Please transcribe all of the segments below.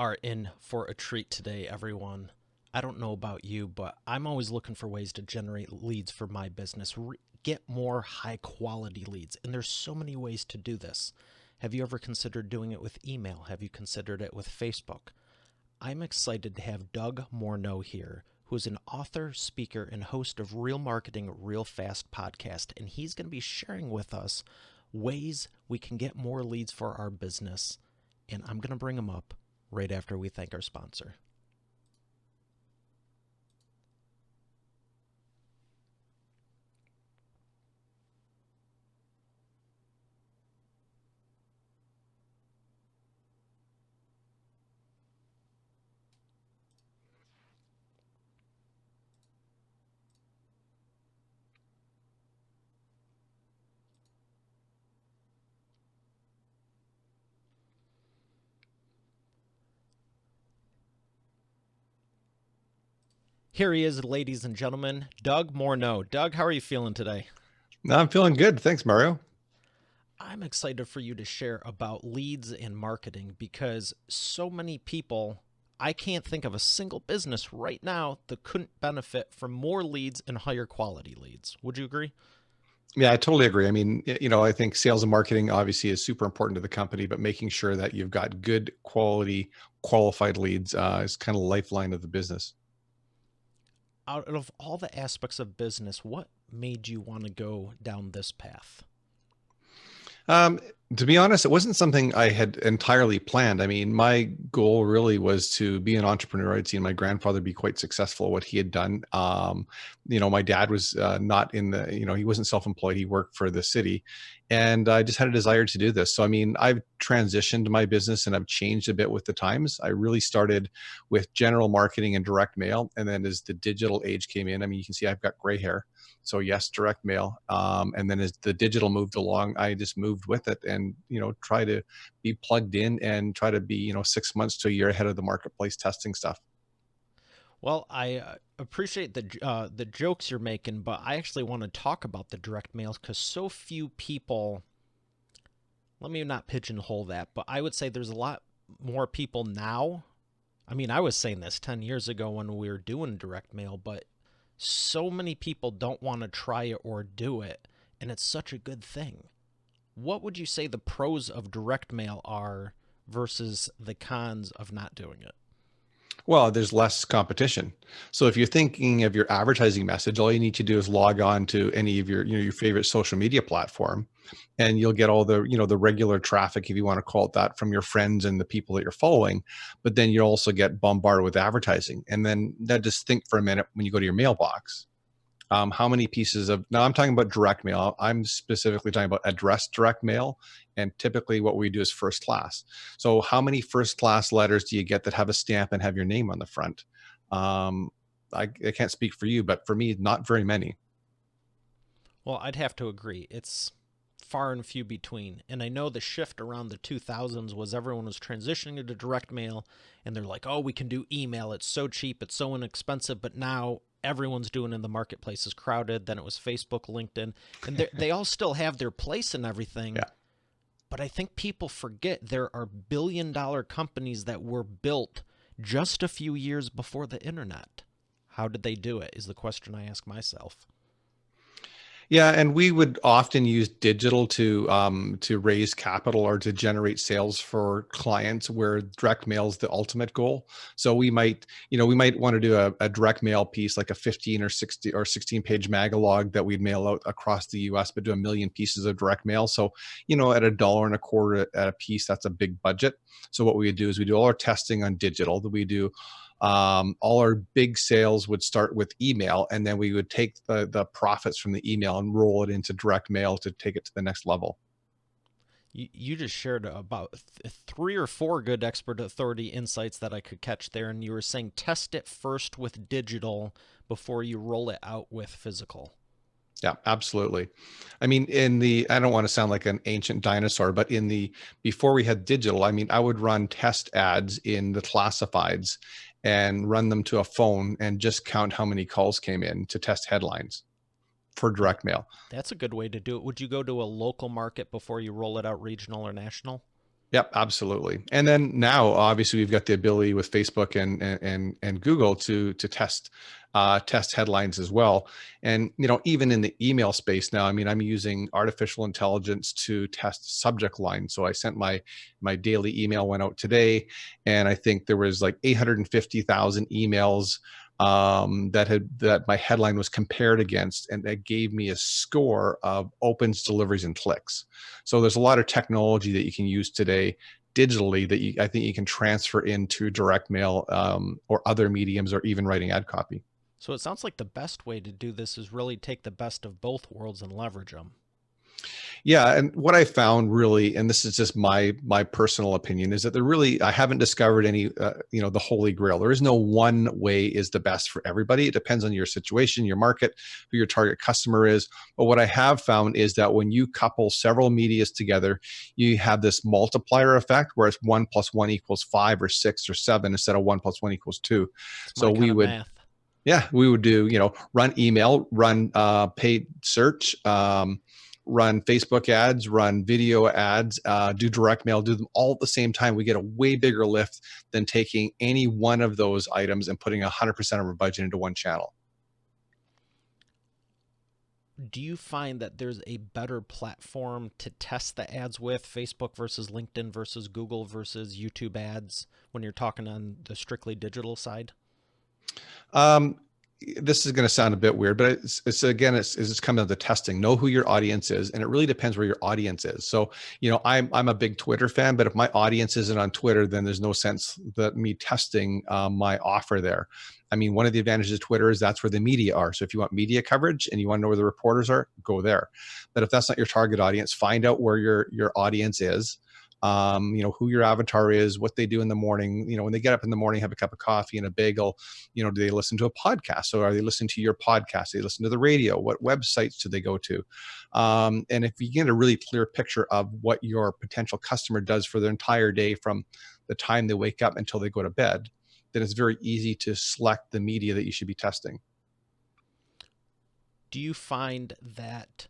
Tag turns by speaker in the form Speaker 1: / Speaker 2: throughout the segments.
Speaker 1: are in for a treat today, everyone. I don't know about you, but I'm always looking for ways to generate leads for my business, get more high quality leads. And there's so many ways to do this. Have you ever considered doing it with email? Have you considered it with Facebook? I'm excited to have Doug Morneau here, who is an author, speaker, and host of Real Marketing Real Fast podcast. And he's going to be sharing with us ways we can get more leads for our business. And I'm going to bring him up right after we thank our sponsor. Here he is, ladies and gentlemen, Doug Morneau. Doug, how are you feeling today?
Speaker 2: No, I'm feeling good. Thanks, Mario.
Speaker 1: I'm excited for you to share about leads and marketing because so many people, I can't think of a single business right now that couldn't benefit from more leads and higher quality leads. Would you agree?
Speaker 2: Yeah, I totally agree. I mean, I think sales and marketing obviously is super important to the company, but making sure that you've got good quality, qualified leads is kind of lifeline of the business.
Speaker 1: Out of all the aspects of business, what made you want to go down this path?
Speaker 2: Um, to be honest, it wasn't something I had entirely planned. I mean, my goal really was to be an entrepreneur. I'd seen my grandfather be quite successful at what he had done. My dad was not in the, he wasn't self-employed. He worked for the city, and I just had a desire to do this. So, I mean, I've transitioned my business and I've changed a bit with the times. I really started with general marketing and direct mail, and then as the digital age came in, I mean, you can see I've got gray hair. So yes, direct mail. And then as the digital moved along, I just moved with it and, try to be plugged in and try to be, 6 months to a year ahead of the marketplace testing stuff.
Speaker 1: Well, I appreciate the jokes you're making, but I actually want to talk about the direct mails because so few people. Let me not pigeonhole that, but I would say there's a lot more people now. I mean, I was saying this 10 years ago when we were doing direct mail, but so many people don't want to try it or do it, and it's such a good thing. What would you say the pros of direct mail are versus the cons of not doing it?
Speaker 2: Well, there's less competition. So if you're thinking of your advertising message, all you need to do is log on to any of your favorite social media platform, and you'll get all the regular traffic, if you want to call it that, from your friends and the people that you're following. But then you also get bombarded with advertising. And then just think for a minute when you go to your mailbox. How many pieces of, now I'm talking about direct mail. I'm specifically talking about addressed direct mail. And typically what we do is first class. So how many first class letters do you get that have a stamp and have your name on the front? Um, I can't speak for you, but for me, not very many.
Speaker 1: Well, I'd have to agree. It's far and few between. And I know the shift around the 2000s was everyone was transitioning to direct mail and they're like, "Oh, we can do email. It's so cheap, it's so inexpensive." But now everyone's doing it and the marketplace is crowded. Then it was Facebook, LinkedIn, and they all still have their place and everything.
Speaker 2: Yeah.
Speaker 1: But I think people forget there are billion-dollar companies that were built just a few years before the internet. How did they do it is the question I ask myself.
Speaker 2: Yeah, and we would often use digital to raise capital or to generate sales for clients, where direct mail is the ultimate goal. So we might want to do a direct mail piece, like a 15 or 60 or 16 page magalog that we'd mail out across the US, but do a million pieces of direct mail. So, at a dollar and a quarter at a piece, that's a big budget. So what we would do is we do all our testing on digital. That we do all our big sales would start with email, and then we would take the profits from the email and roll it into direct mail to take it to the next level.
Speaker 1: You just shared about three or four good expert authority insights that I could catch there, and you were saying test it first with digital before you roll it out with physical.
Speaker 2: Yeah, absolutely. I mean, I don't want to sound like an ancient dinosaur, but before we had digital, I mean, I would run test ads in the classifieds and run them to a phone and just count how many calls came in to test headlines for
Speaker 1: That
Speaker 2: direct mail.
Speaker 1: that's a good way to do it. Would you go to a local market before you roll it out regional or national?
Speaker 2: Yep, absolutely. And then now, obviously, we've got the ability with Facebook and Google to test headlines as well. And even in the email space now, I mean, I'm using artificial intelligence to test subject lines. So I sent my daily email went out today, and I think there was like 850,000 emails that my headline was compared against, and that gave me a score of opens, deliveries, and clicks. So there's a lot of technology that you can use today digitally that I think you can transfer into direct mail, or other mediums, or even writing ad copy.
Speaker 1: So it sounds like the best way to do this is really take the best of both worlds and leverage them.
Speaker 2: Yeah, and what I found really, and this is just my personal opinion, is that I haven't discovered any, the holy grail. There is no one way is the best for everybody. It depends on your situation, your market, who your target customer is. But what I have found is that when you couple several medias together, you have this multiplier effect, where it's 1 + 1 = 5 or 6 or 7 instead of 1 + 1 = 2.
Speaker 1: It's
Speaker 2: So
Speaker 1: my kind
Speaker 2: we
Speaker 1: of
Speaker 2: would
Speaker 1: math.
Speaker 2: Yeah, we would do, run email, run paid search, run Facebook ads, run video ads, do direct mail, do them all at the same time. We get a way bigger lift than taking any one of those items and putting 100% of our budget into one channel.
Speaker 1: Do you find that there's a better platform to test the ads with, Facebook versus LinkedIn versus Google versus YouTube ads, when you're talking on the strictly digital side?
Speaker 2: Um, this is going to sound a bit weird, but it's coming down to testing. Know who your audience is, and it really depends where your audience is. So, I'm a big Twitter fan, but if my audience isn't on Twitter, then there's no sense that me testing my offer there. I mean, one of the advantages of Twitter is that's where the media are. So if you want media coverage and you want to know where the reporters are, go there. But if that's not your target audience, find out where your audience is. Who your avatar is, what they do in the morning. When they get up in the morning, have a cup of coffee and a bagel. Do they listen to a podcast? So are they listening to your podcast? Do they listen to the radio? What websites do they go to? And if you get a really clear picture of what your potential customer does for their entire day, from the time they wake up until they go to bed, then it's very easy to select the media that you should be testing.
Speaker 1: Do you find that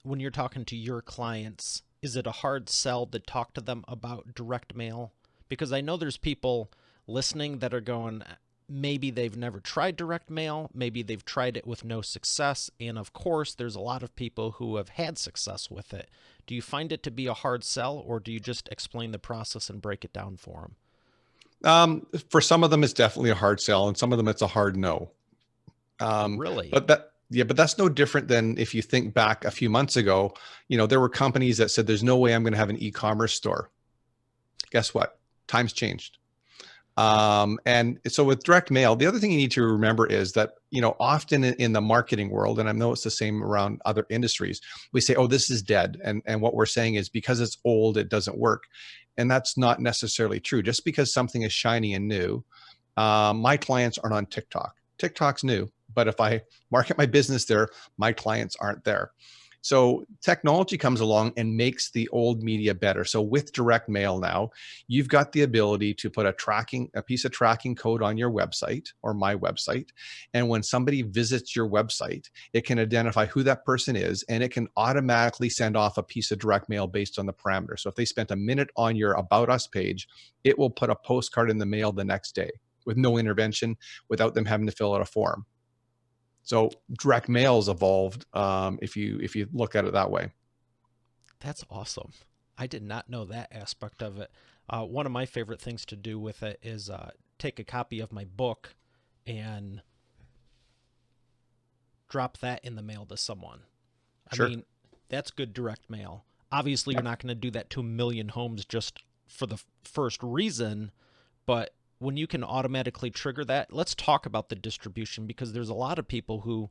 Speaker 1: when you're talking to your clients, is it a hard sell to talk to them about direct mail? Because I know there's people listening that are going, maybe they've never tried direct mail, maybe they've tried it with no success, and of course, there's a lot of people who have had success with it. Do you find it to be a hard sell, or do you just explain the process and break it down for them?
Speaker 2: For some of them, it's definitely a hard sell, and some of them it's a hard no.
Speaker 1: Really?
Speaker 2: But that's no different than if you think back a few months ago. There were companies that said, "There's no way I'm going to have an e-commerce store." Guess what? Times changed. And so with direct mail, the other thing you need to remember is that, often in the marketing world, and I know it's the same around other industries, we say, "Oh, this is dead." And what we're saying is, because it's old, it doesn't work. And that's not necessarily true. Just because something is shiny and new, my clients aren't on TikTok. TikTok's new, but if I market my business there, my clients aren't there. So technology comes along and makes the old media better. So with direct mail now, you've got the ability to put a piece of tracking code on your website or my website. And when somebody visits your website, it can identify who that person is, and it can automatically send off a piece of direct mail based on the parameter. So if they spent a minute on your About Us page, it will put a postcard in the mail the next day with no intervention, without them having to fill out a form. So direct mail's evolved, if you look at it that way.
Speaker 1: That's awesome. I did not know that aspect of it. One of my favorite things to do with it is take a copy of my book and drop that in the mail to someone. I
Speaker 2: Sure.
Speaker 1: mean, that's good direct mail. Obviously, you're
Speaker 2: Yep.
Speaker 1: not going to do that to a million homes just for the first reason, but when you can automatically trigger that, let's talk about the distribution, because there's a lot of people who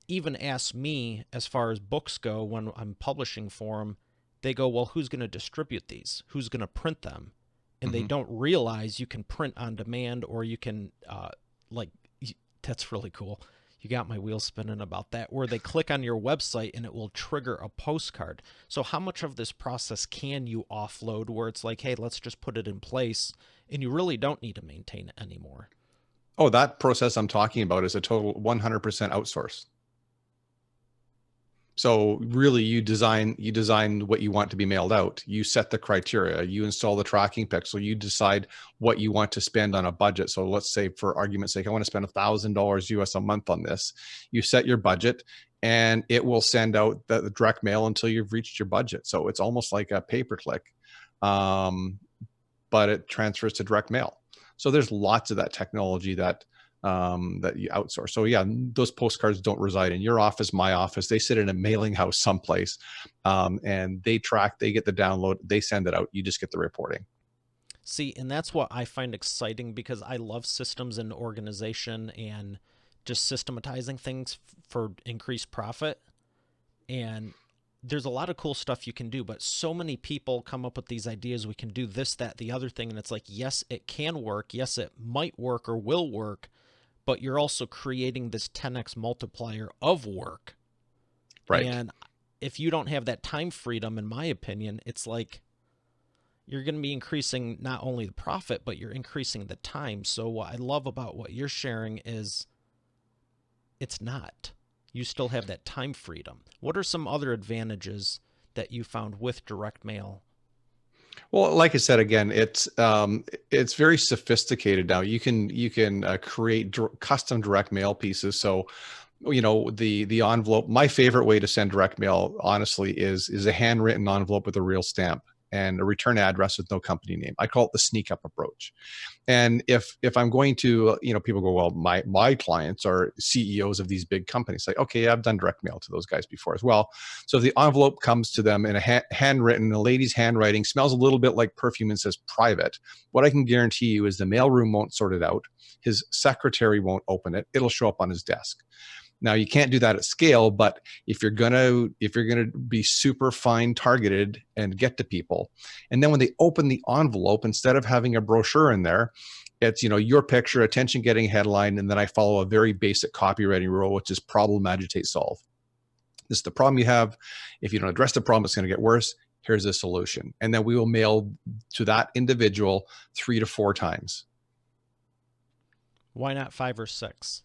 Speaker 1: even ask me, as far as books go, when I'm publishing for them, they go, well, who's going to distribute these? Who's going to print them? And they
Speaker 2: Hmm.
Speaker 1: don't realize you can print on demand, or you can, like, that's really cool. You got my wheels spinning about that, where they click on your website and it will trigger a postcard. So how much of this process can you offload, where it's like, hey, let's just put it in place and you really don't need to maintain it anymore?
Speaker 2: Oh, that process I'm talking about is a total 100% outsource. So really you design what you want to be mailed out. You set the criteria, you install the tracking pixel, you decide what you want to spend on a budget. So let's say for argument's sake, I want to spend $1,000 US a month on this. You set your budget and it will send out the direct mail until you've reached your budget. So it's almost like a pay-per-click, um, but it transfers to direct mail. So there's lots of that technology that you outsource. So yeah, those postcards don't reside in your office, my office. They sit in a mailing house someplace, and they get the download, they send it out. You just get the reporting.
Speaker 1: See, and that's what I find exciting because I love systems and organization and just systematizing things for increased profit. And there's a lot of cool stuff you can do, but so many people come up with these ideas. We can do this, that, the other thing. And it's like, yes, it can work. Yes, it might work or will work, but you're also creating this 10x multiplier of work.
Speaker 2: Right.
Speaker 1: And if you don't have that time freedom, in my opinion, it's like you're going to be increasing not only the profit, but you're increasing the time. So what I love about what you're sharing is it's not. You still have that time freedom. What are some other advantages that you found with direct mail?
Speaker 2: Well, like I said, again, it's very sophisticated now. You can create custom direct mail pieces. So, the envelope. My favorite way to send direct mail, honestly, is a handwritten envelope with a real stamp and a return address with no company name. I call it the sneak up approach. And if I'm going to, people go, well, my clients are CEOs of these big companies. Like, okay, I've done direct mail to those guys before as well. So if the envelope comes to them in a handwritten, a lady's handwriting, smells a little bit like perfume and says private, what I can guarantee you is the mailroom won't sort it out. His secretary won't open it. It'll show up on his desk. Now you can't do that at scale, but if you're gonna be super fine targeted and get to people, and then when they open the envelope, instead of having a brochure in there, it's your picture, attention getting headline, and then I follow a very basic copywriting rule, which is problem, agitate, solve. This is the problem you have. If you don't address the problem, it's going to get worse. Here's a solution, and then we will mail to that individual 3 to 4 times.
Speaker 1: Why not 5 or 6?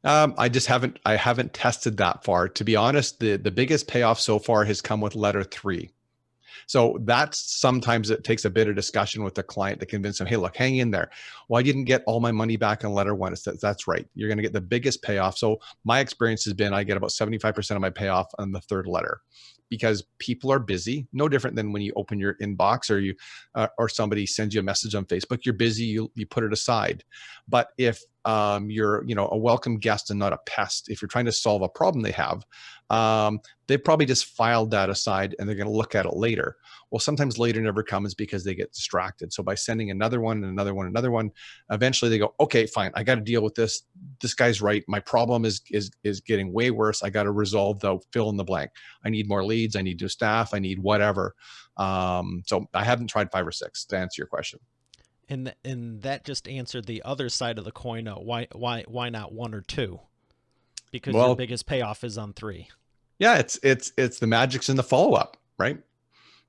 Speaker 2: I haven't tested that far. To be honest, the biggest payoff so far has come with letter 3. So that's sometimes it takes a bit of discussion with the client to convince them, hey, look, hang in there. Well, I didn't get all my money back on letter 1. That's right. You're going to get the biggest payoff. So my experience has been I get about 75% of my payoff on the 3rd letter because people are busy. No different than when you open your inbox or or somebody sends you a message on Facebook. You're busy. You put it aside. But if you're a welcome guest and not a pest, if you're trying to solve a problem they have, they probably just filed that aside and they're going to look at it later. Well, sometimes later never comes because they get distracted. So by sending another one and another one, another one, eventually they go, okay, fine, I got to deal with this. This guy's right. My problem is getting way worse. I got to resolve the fill in the blank. I need more leads. I need new staff. I need whatever. So I haven't tried 5 or 6 to answer your question.
Speaker 1: And that just answered the other side of the coin. Why not 1 or 2? Because your
Speaker 2: Well,
Speaker 1: biggest payoff is on 3.
Speaker 2: yeah, it's the magic's in the follow up, right?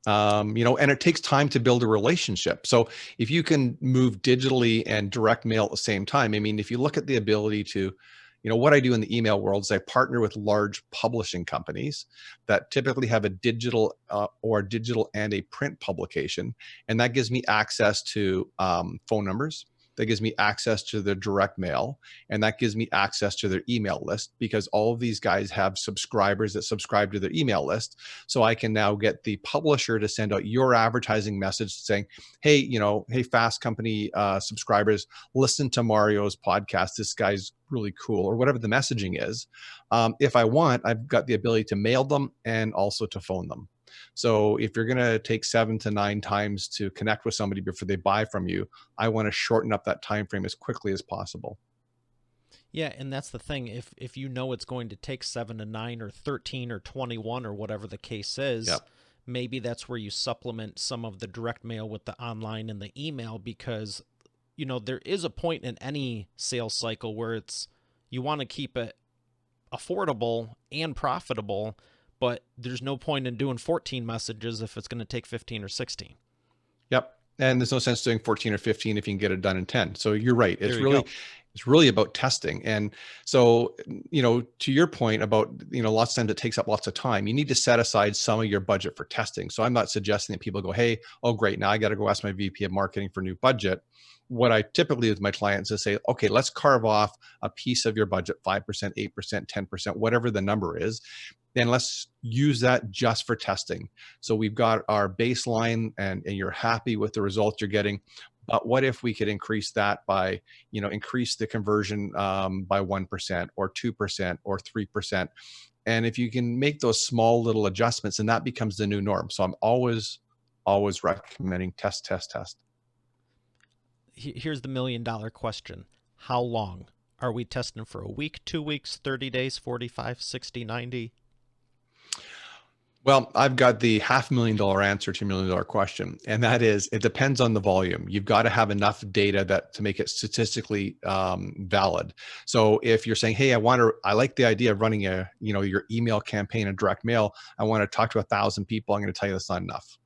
Speaker 2: And it takes time to build a relationship. So if you can move digitally and direct mail at the same time, I mean, if you look at the ability to, what I do in the email world is I partner with large publishing companies that typically have a digital and a print publication, and that gives me access to phone numbers. That gives me access to their direct mail, and that gives me access to their email list because all of these guys have subscribers that subscribe to their email list. So I can now get the publisher to send out your advertising message saying, hey, hey, Fast Company subscribers, listen to Mario's podcast. This guy's really cool, or whatever the messaging is. If I want, I've got the ability to mail them and also to phone them. So if you're going to take 7 to 9 times to connect with somebody before they buy from you, I want to shorten up that time frame as quickly as possible.
Speaker 1: Yeah, and that's the thing. If you know it's going to take 7 to 9 or 13 or 21 or whatever the case is,
Speaker 2: Yep.
Speaker 1: maybe that's where you supplement some of the direct mail with the online and the email because there is a point in any sales cycle where you want to keep it affordable and profitable, but there's no point in doing 14 messages if it's going to take 15 or 16.
Speaker 2: Yep. And there's no sense doing 14 or 15 if you can get it done in 10. So you're right. It's
Speaker 1: There you
Speaker 2: really,
Speaker 1: go.
Speaker 2: It's really about testing. And so, to your point about, lots of times it takes up lots of time. You need to set aside some of your budget for testing. So I'm not suggesting that people go, hey, oh, great, now I got to go ask my VP of marketing for new budget. What I typically do with my clients is say, okay, let's carve off a piece of your budget, 5%, 8%, 10%, whatever the number is. And let's use that just for testing. So we've got our baseline and you're happy with the results you're getting. But what if we could increase that by, increase the conversion by 1% or 2% or 3%? And if you can make those small little adjustments, and that becomes the new norm. So I'm always recommending test, test, test.
Speaker 1: Here's the $1 million question. How long? Are we testing for a week, 2 weeks, 30 days, 45, 60, 90?
Speaker 2: Well, I've got the $500,000 answer to $1 million question, and that is it depends on the volume. You've got to have enough data that to make it statistically valid. So if you're saying, "Hey, I like the idea of running your email campaign and direct mail. I want to talk to 1,000 people," I'm going to tell you that's not enough.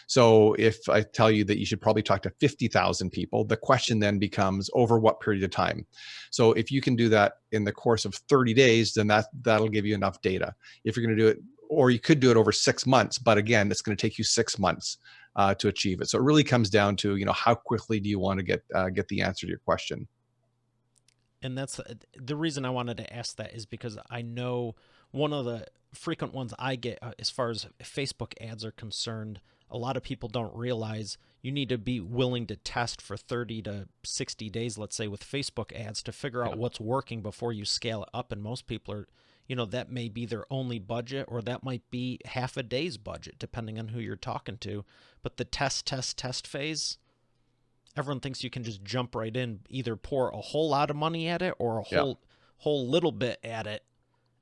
Speaker 2: So if I tell you that you should probably talk to 50,000 people, the question then becomes over what period of time? So if you can do that in the course of 30 days, then that'll give you enough data. If you're going to do it, or you could do it over 6 months, but again, it's going to take you 6 months to achieve it. So it really comes down to, how quickly do you want to get the answer to your question?
Speaker 1: And that's the reason I wanted to ask that is because I know one of the frequent ones I get as far as Facebook ads are concerned, a lot of people don't realize you need to be willing to test for 30 to 60 days, let's say, with Facebook ads to figure
Speaker 2: Yeah.
Speaker 1: out what's working before you scale it up. And most people are, that may be their only budget, or that might be half a day's budget, depending on who you're talking to. But the test phase, everyone thinks you can just jump right in, either pour a whole lot of money at it or a
Speaker 2: Yeah.
Speaker 1: whole little bit at it,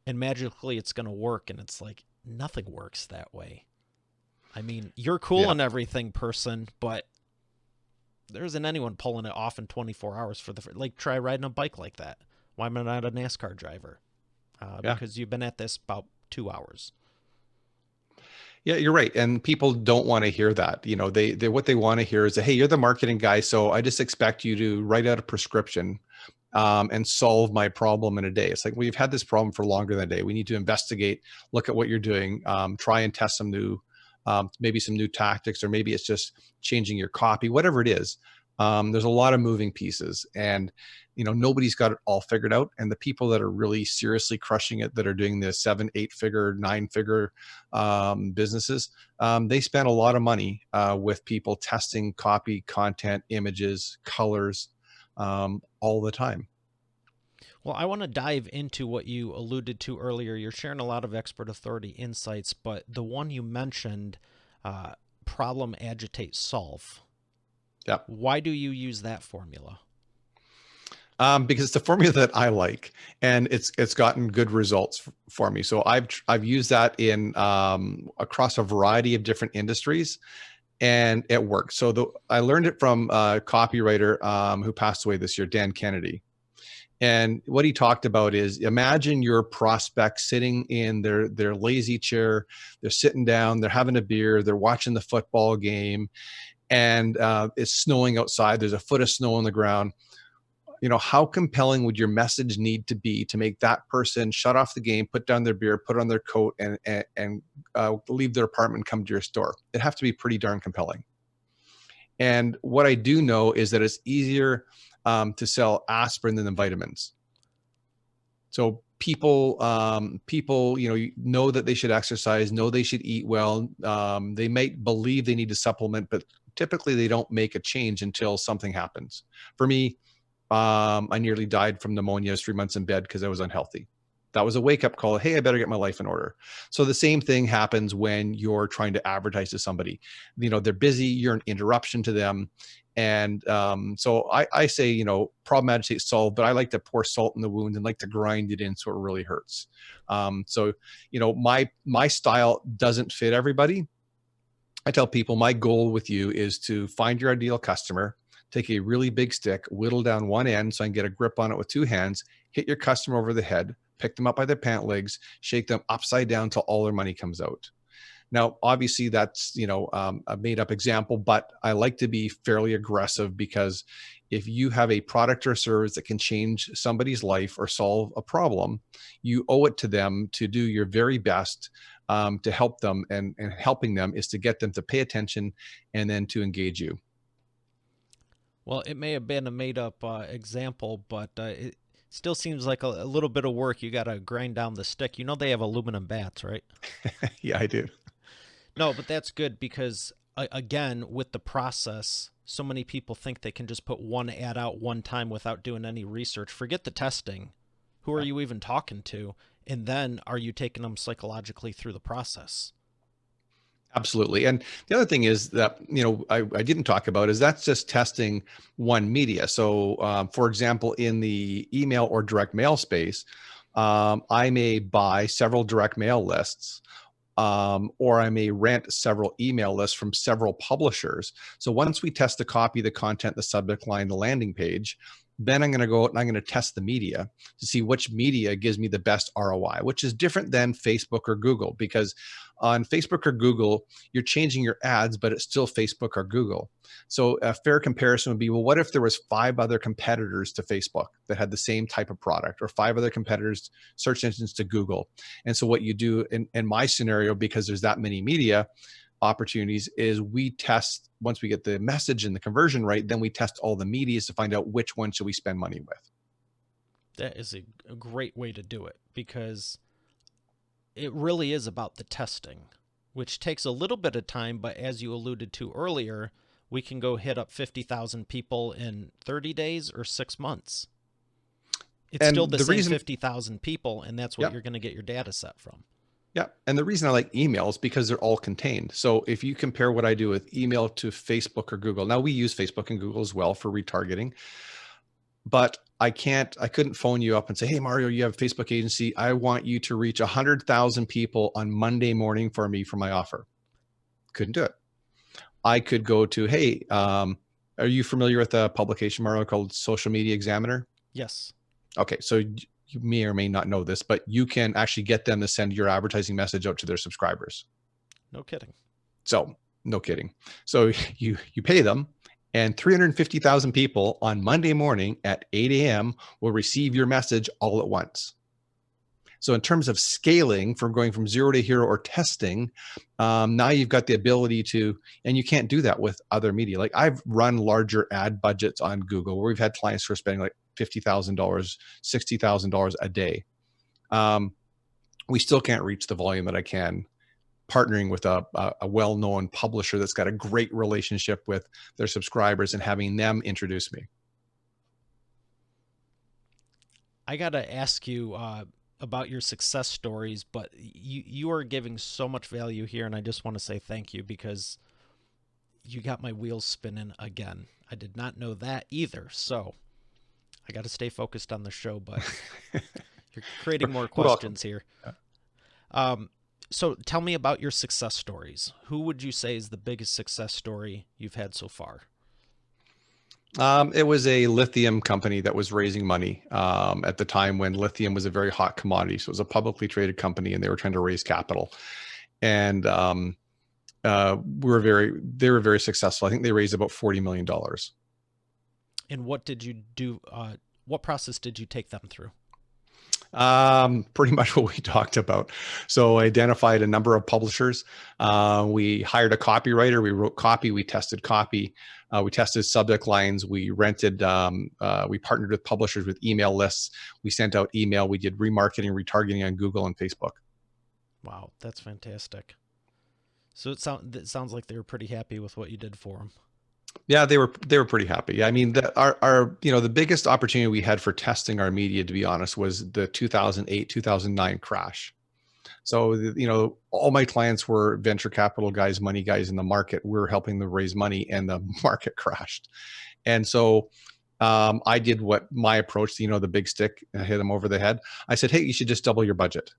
Speaker 1: and magically it's going to work. And it's like nothing works that way. I mean, you're cool
Speaker 2: Yeah.
Speaker 1: and everything, person, but there isn't anyone pulling it off in 24 hours for like, try riding a bike like that. Why am I not a NASCAR driver?
Speaker 2: Yeah.
Speaker 1: Because you've been at this about 2 hours.
Speaker 2: Yeah, you're right. And people don't want to hear that. They what they want to hear is that, hey, you're the marketing guy, so I just expect you to write out a prescription and solve my problem in a day. It's like, we've had this problem for longer than a day. We need to investigate, look at what you're doing, try and test maybe some new tactics, or maybe it's just changing your copy, whatever it is. There's a lot of moving pieces, and nobody's got it all figured out. And the people that are really seriously crushing it, that are doing the 7 8 figure 9 figure businesses, they spend a lot of money with people testing copy, content, images, colors, all the time.
Speaker 1: Well, I want to dive into what you alluded to earlier. You're sharing a lot of expert authority insights, but the one you mentioned, problem, agitate, solve.
Speaker 2: Yeah.
Speaker 1: Why do you use that formula?
Speaker 2: Because it's the formula that I like, and it's gotten good results for me. So I've used that in across a variety of different industries, and it works. So I learned it from a copywriter who passed away this year, Dan Kennedy. And what he talked about is, imagine your prospect sitting in their lazy chair, they're sitting down, they're having a beer, they're watching the football game, and it's snowing outside. There's a foot of snow on the ground. How compelling would your message need to be to make that person shut off the game, put down their beer, put on their coat, and leave their apartment, come to your store? It'd have to be pretty darn compelling. And what I do know is that it's easier to sell aspirin than the vitamins. So people, know that they should exercise, know they should eat well. They might believe they need to supplement, but typically they don't make a change until something happens. For me, I nearly died from pneumonia. 3 months in bed because I was unhealthy. That was a wake-up call. Hey, I better get my life in order. So the same thing happens when you're trying to advertise to somebody. They're busy. You're an interruption to them. And so I say, problem, agitate, solve, but I like to pour salt in the wound and like to grind it in so it really hurts. So, my style doesn't fit everybody. I tell people my goal with you is to find your ideal customer, take a really big stick, whittle down one end so I can get a grip on it with two hands, hit your customer over the head, pick them up by their pant legs, shake them upside down till all their money comes out. Now, obviously, that's a made up example, but I like to be fairly aggressive because if you have a product or service that can change somebody's life or solve a problem, you owe it to them to do your very best to help them. And helping them is to get them to pay attention and then to engage you.
Speaker 1: Well, it may have been a made up example, but it still seems like a little bit of work. You got to grind down the stick. You know they have aluminum bats, right?
Speaker 2: Yeah, I do.
Speaker 1: No, but that's good because, again, with the process, so many people think they can just put one ad out one time without doing any research. Forget the testing. Who are you even talking to? And then are you taking them psychologically through the process?
Speaker 2: Absolutely. And the other thing is that, I didn't talk about is that's just testing one media. So, for example, in the email or direct mail space, I may buy several direct mail lists, or I may rent several email lists from several publishers. So once we test the copy, the content, the subject line, the landing page, then I'm going to go out and I'm going to test the media to see which media gives me the best ROI, which is different than Facebook or Google, because on Facebook or Google, you're changing your ads, but it's still Facebook or Google. So a fair comparison would be, well, what if there was 5 other competitors to Facebook that had the same type of product, or 5 other competitors, search engines to Google? And so what you do in my scenario, because there's that many media opportunities, is we test, once we get the message and the conversion right, then we test all the medias to find out which one should we spend money with.
Speaker 1: That is a great way to do it because it really is about the testing, which takes a little bit of time, but as you alluded to earlier, we can go hit up 50,000 people in 30 days or 6 months. It's
Speaker 2: And
Speaker 1: still the
Speaker 2: the
Speaker 1: same
Speaker 2: reason,
Speaker 1: 50,000 people, and that's what
Speaker 2: yeah,
Speaker 1: you're going to get your data set from.
Speaker 2: yeah. And the reason I like emails because they're all contained. So if you compare what I do with email to Facebook or Google, now we use Facebook and Google as well for retargeting, but I couldn't phone you up and say, hey, Mario, you have a Facebook agency. I want you to reach 100,000 people on Monday morning for me for my offer. Couldn't do it. I could go to, hey, are you familiar with a publication, Mario, called Social Media Examiner?
Speaker 1: Yes.
Speaker 2: Okay, so you may or may not know this, but you can actually get them to send your advertising message out to their subscribers.
Speaker 1: No kidding.
Speaker 2: So no kidding. So you pay them, and 350,000 people on Monday morning at 8 a.m. will receive your message all at once. So in terms of scaling, from going from 0 to hero or testing, now you've got the ability to, and you can't do that with other media. Like I've run larger ad budgets on Google where we've had clients who are spending like $50,000, $60,000 a day. We still can't reach the volume that I can partnering with a well-known publisher that's got a great relationship with their subscribers and having them introduce me.
Speaker 1: I got to ask you about your success stories, but you are giving so much value here, and I just want to say thank you because you got my wheels spinning again. I did not know that either, so I got to stay focused on the show, but you're creating more questions here. So tell me about your success stories. Who would you say is the biggest success story you've had so far?
Speaker 2: It was a lithium company that was raising money at the time when lithium was a very hot commodity. So it was a publicly traded company, and they were trying to raise capital. And they were very successful. I think they raised about $40 million.
Speaker 1: And what did you do? What process did you take them through?
Speaker 2: Pretty much what we talked about. So I identified a number of publishers. We hired a copywriter. We wrote copy. We tested copy. We tested subject lines. We rented. We partnered with publishers with email lists. We sent out email. We did remarketing, retargeting on Google and Facebook.
Speaker 1: Wow, that's fantastic. So it sounds like they were pretty happy with what you did for them.
Speaker 2: Yeah, they were pretty happy. I mean, our the biggest opportunity we had for testing our media, to be honest, was the 2008 2009 crash. So all my clients were venture capital guys, money guys in the market. We were helping them raise money, and the market crashed. And so I did what my approach, the big stick, and hit them over the head. I said, hey, you should just double your budget.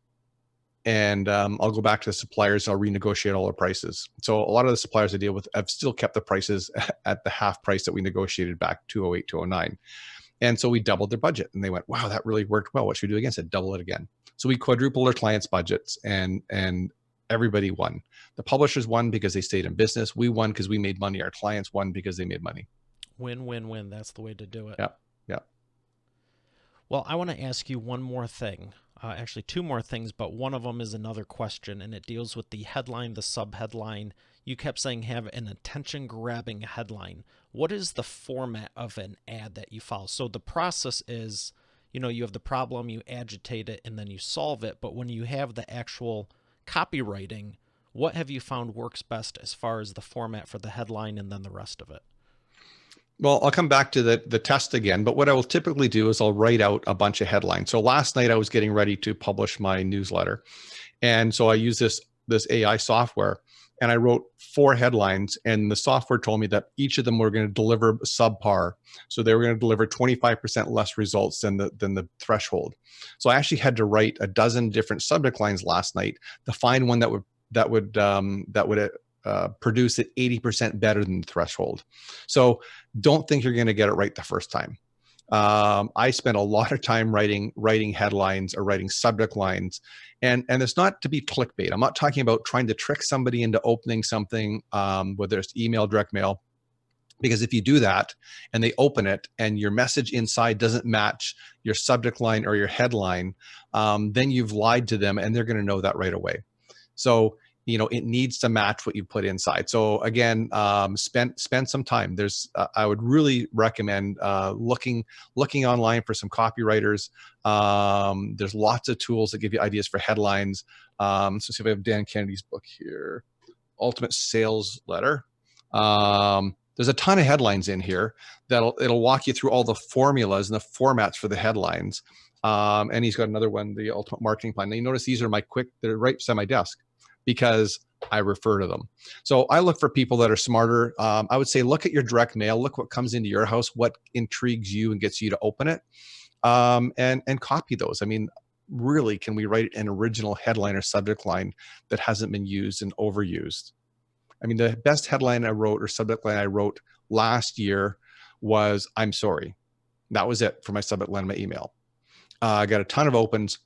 Speaker 2: And I'll go back to the suppliers. I'll renegotiate all our prices. So a lot of the suppliers I deal with have still kept the prices at the half price that we negotiated back 2008, 2009. And so we doubled their budget, and they went, wow, that really worked well. What should we do again? I said, double it again. So we quadrupled our clients' budgets, and everybody won. The publishers won because they stayed in business. We won because we made money. Our clients won because they made money.
Speaker 1: Win, win, win. That's the way to do it.
Speaker 2: Yeah. Yeah.
Speaker 1: Well, I want to ask you one more thing. Actually, two more things, but one of them is another question, and it deals with the headline, the subheadline. You kept saying have an attention-grabbing headline. What is the format of an ad that you follow? So the process is, you have the problem, you agitate it, and then you solve it. But when you have the actual copywriting, what have you found works best as far as the format for the headline and then the rest of it?
Speaker 2: Well, I'll come back to the test again, but what I will typically do is I'll write out a bunch of headlines. So last night I was getting ready to publish my newsletter. And so I use this AI software, and I wrote 4 headlines, and the software told me that each of them were going to deliver subpar. So they were going to deliver 25% less results than the threshold. So I actually had to write a dozen different subject lines last night to find one that would produce it 80% better than the threshold. So don't think you're going to get it right the first time. I spent a lot of time writing headlines or writing subject lines, and it's not to be clickbait. I'm not talking about trying to trick somebody into opening something, whether it's email, direct mail, because if you do that and they open it and your message inside doesn't match your subject line or your headline, then you've lied to them, and they're going to know that right away. So it needs to match what you put inside. So again, spend some time. I would really recommend looking online for some copywriters. There's lots of tools that give you ideas for headlines. So see if I have Dan Kennedy's book here, Ultimate Sales Letter. There's a ton of headlines in here it'll walk you through all the formulas and the formats for the headlines. And he's got another one, the Ultimate Marketing Plan. Now you notice these are they're right beside my desk, because I refer to them. So I look for people that are smarter. I would say look at your direct mail, look what comes into your house, what intrigues you and gets you to open it, and copy those. I mean, really, can we write an original headline or subject line that hasn't been used and overused? I mean, the best headline I wrote or subject line I wrote last year was "I'm sorry." That was it for my subject line in my email. I got a ton of opens,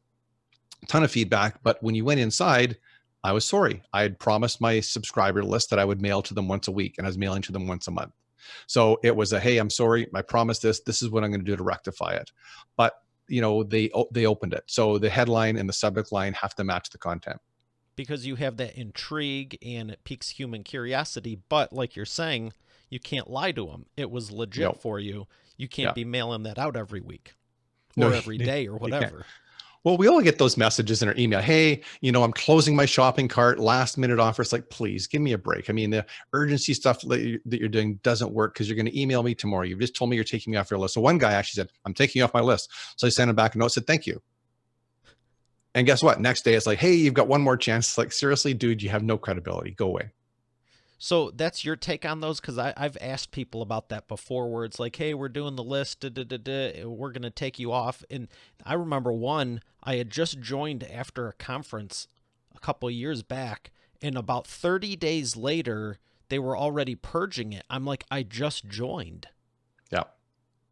Speaker 2: a ton of feedback, but when you went inside, I was sorry. I had promised my subscriber list that I would mail to them once a week, and I was mailing to them once a month. So it was hey, I'm sorry. I promised this. This is what I'm going to do to rectify it. But they opened it. So the headline and the subject line have to match the content.
Speaker 1: Because you have that intrigue and it piques human curiosity. But like you're saying, you can't lie to them. It was legit
Speaker 2: Nope.
Speaker 1: for you. You can't
Speaker 2: Yeah.
Speaker 1: be mailing that out every week
Speaker 2: No,
Speaker 1: or every day or
Speaker 2: you can't.
Speaker 1: whatever.
Speaker 2: Well, we all get those messages in our email. Hey, I'm closing my shopping cart, last minute offers. Like, please give me a break. I mean, the urgency stuff that you're doing doesn't work because you're going to email me tomorrow. You've just told me you're taking me off your list. So one guy actually said, I'm taking you off my list. So I sent him back a note, said, thank you. And guess what? Next day, it's like, hey, you've got one more chance. It's like, seriously, dude, you have no credibility. Go away.
Speaker 1: So that's your take on those? Because I've asked people about that before where it's like, hey, we're doing the list, we're going to take you off. And I remember one, I had just joined after a conference a couple of years back, and about 30 days later, they were already purging it. I'm like, I just joined.
Speaker 2: Yeah.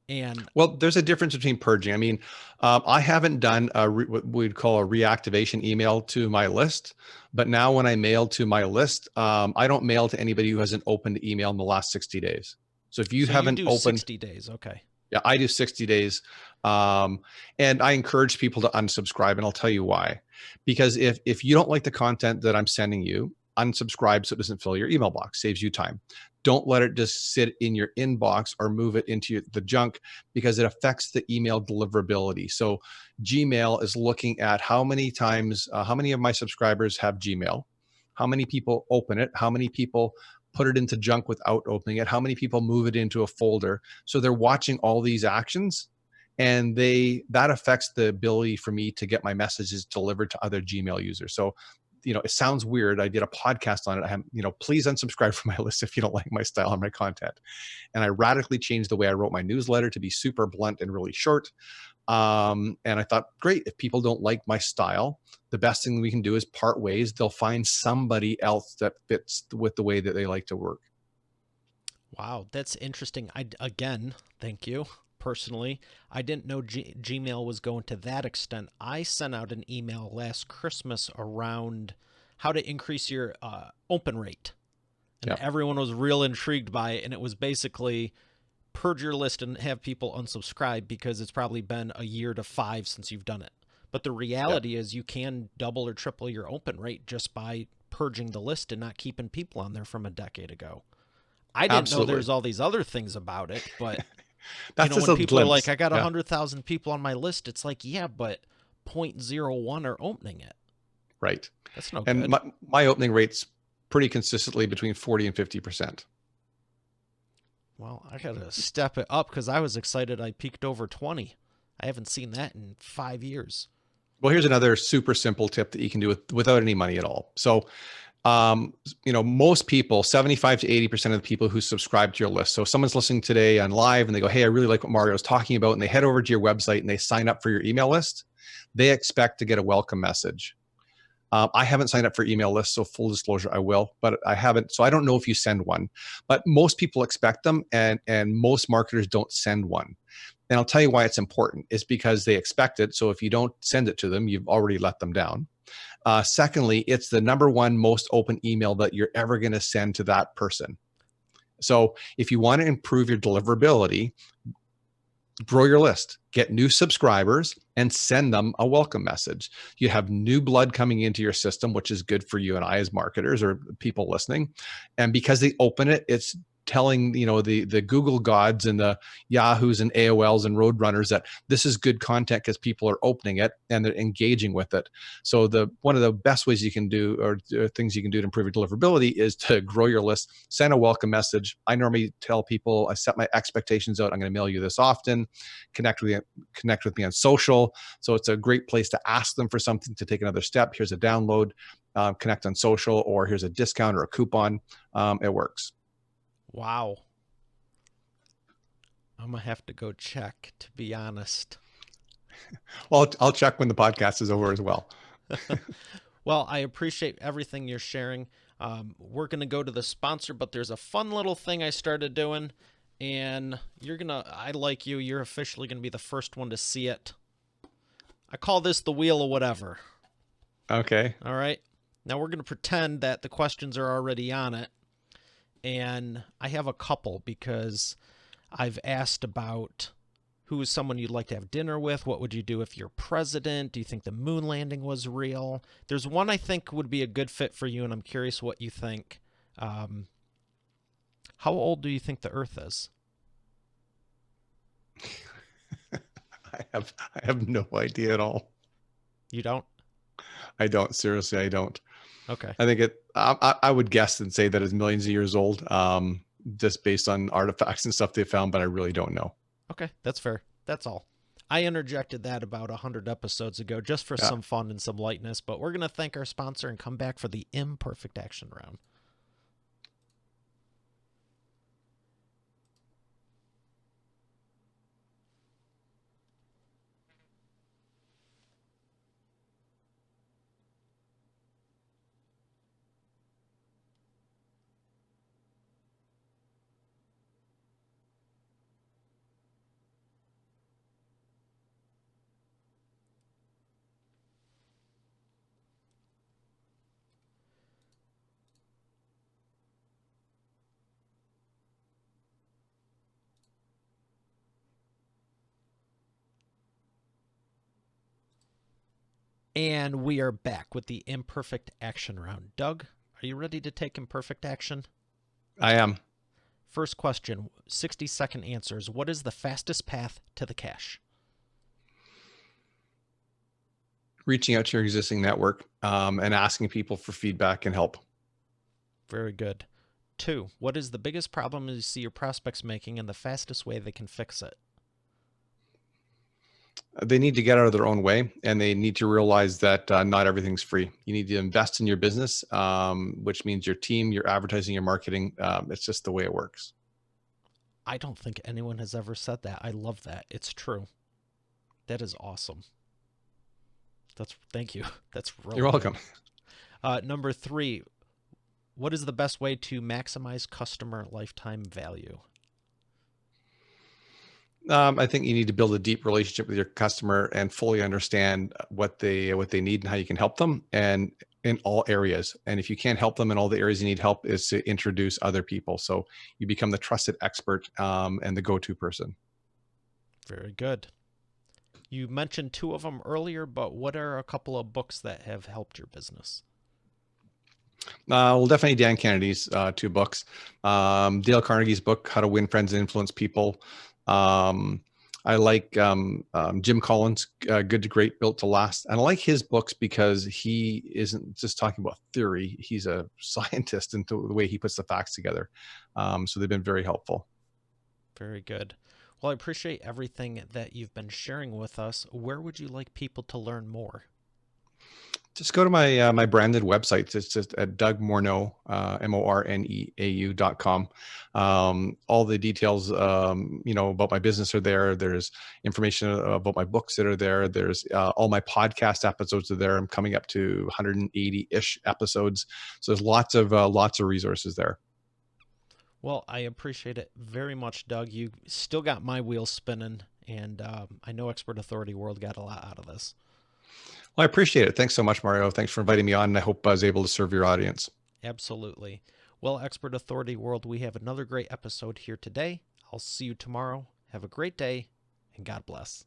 Speaker 1: And
Speaker 2: well, there's a difference between purging. I mean, I haven't done what we'd call a reactivation email to my list, but now when I mail to my list, I don't mail to anybody who hasn't opened email in the last 60 days. So if you haven't
Speaker 1: do
Speaker 2: opened,
Speaker 1: 60 days, okay.
Speaker 2: Yeah, I do 60 days. And I encourage people to unsubscribe, and I'll tell you why. Because if you don't like the content that I'm sending you, unsubscribe so it doesn't fill your email box, saves you time. Don't let it just sit in your inbox or move it into the junk, because it affects the email deliverability. So Gmail is looking at how many times, how many of my subscribers have Gmail, how many people open it, how many people put it into junk without opening it, how many people move it into a folder. So they're watching all these actions, and that affects the ability for me to get my messages delivered to other Gmail users. So it sounds weird. I did a podcast on it. I have, please unsubscribe from my list if you don't like my style or my content. And I radically changed the way I wrote my newsletter to be super blunt and really short. And I thought, great, if people don't like my style, the best thing we can do is part ways. They'll find somebody else that fits with the way that they like to work.
Speaker 1: Wow, that's interesting. Again, thank you. Personally, I didn't know Gmail was going to that extent. I sent out an email last Christmas around how to increase your open rate. And
Speaker 2: Yeah,
Speaker 1: everyone was real intrigued by it. And it was basically purge your list and have people unsubscribe because it's probably been a year to 5 since you've done it. But the
Speaker 2: yeah,
Speaker 1: reality is you can double or triple your open rate just by purging the list and not keeping people on there from a decade ago. I didn't know
Speaker 2: absolutely.
Speaker 1: there's all these other things about it, but
Speaker 2: That's just
Speaker 1: when
Speaker 2: a
Speaker 1: people are like,
Speaker 2: glimpse.
Speaker 1: I got
Speaker 2: Yeah,
Speaker 1: 100,000 people on my list, it's like, yeah, but 0.01 are opening it.
Speaker 2: right.
Speaker 1: That's no
Speaker 2: And
Speaker 1: good.
Speaker 2: my opening rate's pretty consistently between 40 and 50%.
Speaker 1: Well, I got to step it up because I was excited I peaked over 20. I haven't seen that in 5 years.
Speaker 2: Well, here's another super simple tip that you can do without any money at all. So, most people, 75 to 80% of the people who subscribe to your list. So if someone's listening today on live and they go, hey, I really like what Mario's talking about, and they head over to your website and they sign up for your email list, they expect to get a welcome message. I haven't signed up for email lists, so full disclosure, I will, but I haven't. So I don't know if you send one, but most people expect them, and most marketers don't send one. And I'll tell you why it's important. It's because they expect it. So if you don't send it to them, you've already let them down. Secondly, it's the number one most open email that you're ever going to send to that person. So if you want to improve your deliverability, grow your list, get new subscribers, and send them a welcome message. You have new blood coming into your system, which is good for you and I as marketers or people listening. And because they open it, it's telling the Google gods and the Yahoos and AOLs and Roadrunners that this is good content because people are opening it and they're engaging with it. So one of the best ways you can do, or things you can do to improve your deliverability, is to grow your list. Send a welcome message. I normally tell people, I set my expectations out. I'm going to mail you this often. Connect with me on social. So it's a great place to ask them for something, to take another step. Here's a download. Connect on social, or here's a discount or a coupon. It works.
Speaker 1: Wow. I'm going to have to go check, to be honest.
Speaker 2: Well, I'll check when the podcast is over as well.
Speaker 1: Well, I appreciate everything you're sharing. We're going to go to the sponsor, but there's a fun little thing I started doing, and I like you're officially going to be the first one to see it. I call this the wheel of whatever.
Speaker 2: Okay.
Speaker 1: All right. Now we're going to pretend that the questions are already on it. And I have a couple because I've asked about who is someone you'd like to have dinner with? What would you do if you're president? Do you think the moon landing was real? There's one I think would be a good fit for you, and I'm curious what you think. How old do you think the Earth is?
Speaker 2: I have no idea at all.
Speaker 1: You don't?
Speaker 2: I don't. Seriously, I don't.
Speaker 1: Okay.
Speaker 2: I think I would guess and say that it's millions of years old, just based on artifacts and stuff they found, but I really don't know.
Speaker 1: Okay, that's fair. That's all. I interjected that about 100 episodes ago just for
Speaker 2: Yeah.
Speaker 1: some fun and some lightness, but we're going to thank our sponsor and come back for the imperfect action round. And we are back with the imperfect action round. Doug, are you ready to take imperfect action?
Speaker 2: I am.
Speaker 1: First question, 60-second answers. What is the fastest path to the cash?
Speaker 2: Reaching out to your existing network, and asking people for feedback and help.
Speaker 1: Very good. 2, what is the biggest problem you see your prospects making and the fastest way they can fix it?
Speaker 2: They need to get out of their own way, and they need to realize that not everything's free. You need to invest in your business, which means your team, your advertising, your marketing. It's just the way it works.
Speaker 1: I don't think anyone has ever said that. I love that. It's true. That is awesome. Thank you. That's really
Speaker 2: You're welcome.
Speaker 1: Number 3, what is the best way to maximize customer lifetime value?
Speaker 2: I think you need to build a deep relationship with your customer and fully understand what they need and how you can help them, and in all areas. And if you can't help them in all the areas you need help, is to introduce other people. So you become the trusted expert and the go-to person.
Speaker 1: Very good. You mentioned two of them earlier, but what are a couple of books that have helped your business?
Speaker 2: Well, definitely Dan Kennedy's two books. Dale Carnegie's book, How to Win Friends and Influence People. Um, I like Jim Collins' Good to Great, Built to Last. And I like his books because he isn't just talking about theory. He's a scientist into the way he puts the facts together. So they've been very helpful.
Speaker 1: Very good. Well, I appreciate everything that you've been sharing with us. Where would you like people to learn more?
Speaker 2: Just go to my branded website. It's just at Doug Morneau, MORNEAU.com. All the details, about my business are there. There's information about my books that are there. There's all my podcast episodes are there. I'm coming up to 180-ish episodes. So there's lots of resources there.
Speaker 1: Well, I appreciate it very much, Doug. You still got my wheels spinning, and I know Expert Authority World got a lot out of this.
Speaker 2: Well, I appreciate it. Thanks so much, Mario. Thanks for inviting me on. And I hope I was able to serve your audience.
Speaker 1: Absolutely. Well, Expert Authority World, we have another great episode here today. I'll see you tomorrow. Have a great day, and God bless.